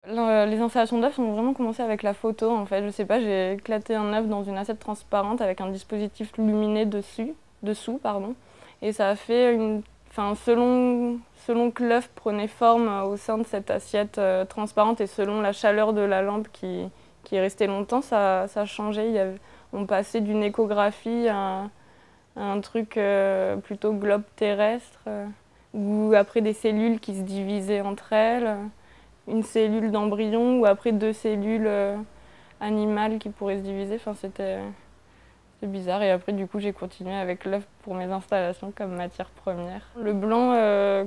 Les installations d'œufs ont vraiment commencé avec la photo en fait. Je sais pas, j'ai éclaté un œuf dans une assiette transparente avec un dispositif lumineux dessous, pardon. Et ça a fait selon que l'œuf prenait forme au sein de cette assiette transparente et selon la chaleur de la lampe qui est restée longtemps, ça changeait. On passait d'une échographie à un truc plutôt globe terrestre, ou après des cellules qui se divisaient entre elles. Une cellule d'embryon ou après deux cellules animales qui pourraient se diviser. Enfin, c'était bizarre. Et après, du coup, j'ai continué avec l'œuf pour mes installations comme matière première. Le blanc,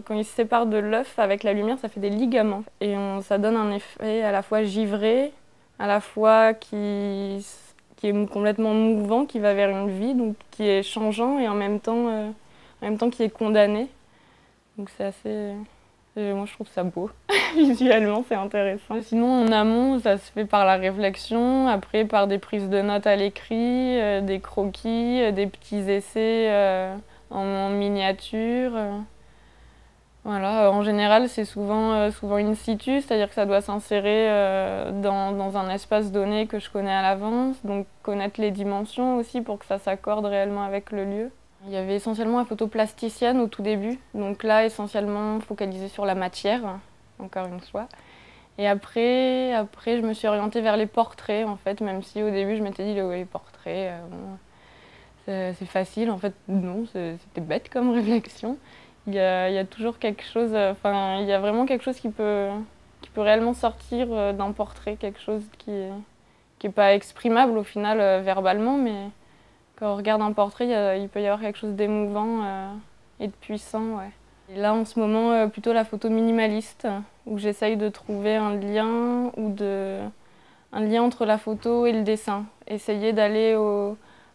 quand il se sépare de l'œuf avec la lumière, ça fait des ligaments. Et ça donne un effet à la fois givré, à la fois qui est complètement mouvant, qui va vers une vie, donc qui est changeant et en même temps qui est condamné. Donc c'est assez... Moi, je trouve ça beau. Visuellement, c'est intéressant. Sinon, en amont, ça se fait par la réflexion, après par des prises de notes à l'écrit, des croquis, des petits essais en miniature. Voilà. En général, c'est souvent in situ, c'est-à-dire que ça doit s'insérer dans un espace donné que je connais à l'avance, donc connaître les dimensions aussi pour que ça s'accorde réellement avec le lieu. Il y avait essentiellement la photo plasticienne au tout début, donc là essentiellement focalisée sur la matière, encore une fois. Et après je me suis orientée vers les portraits en fait, même si au début je m'étais dit les portraits, c'est facile, en fait non, c'était bête comme réflexion. Il y a toujours quelque chose, il y a vraiment quelque chose qui peut réellement sortir d'un portrait, quelque chose qui est pas exprimable au final verbalement, mais quand on regarde un portrait, il peut y avoir quelque chose d'émouvant et de puissant. Ouais. Et là, en ce moment, plutôt la photo minimaliste, où j'essaye de trouver un lien entre la photo et le dessin. Essayer d'aller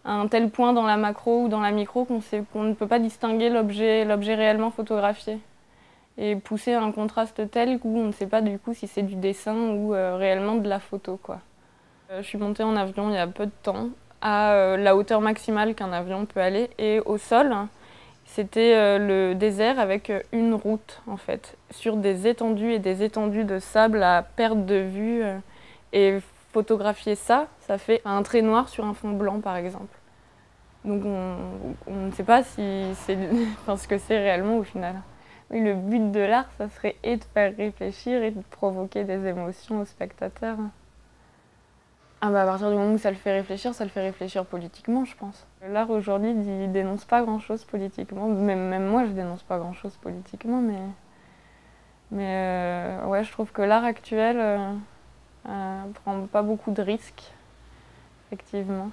à un tel point dans la macro ou dans la micro qu'on ne peut pas distinguer l'objet réellement photographié. Et pousser un contraste tel où on ne sait pas du coup si c'est du dessin ou réellement de la photo, quoi. Je suis montée en avion il y a peu de temps, à la hauteur maximale qu'un avion peut aller. Et au sol, c'était le désert avec une route, en fait, sur des étendues et des étendues de sable à perte de vue. Et photographier ça, ça fait un trait noir sur un fond blanc, par exemple. Donc on ne sait pas si c'est ce que c'est réellement au final. Oui, le but de l'art, ça serait et de faire réfléchir et de provoquer des émotions aux spectateurs. Ah bah à partir du moment où ça le fait réfléchir politiquement, je pense. L'art aujourd'hui, il dénonce pas grand-chose politiquement. Même moi, je dénonce pas grand-chose politiquement, mais ouais, je trouve que l'art actuel prend pas beaucoup de risques, effectivement.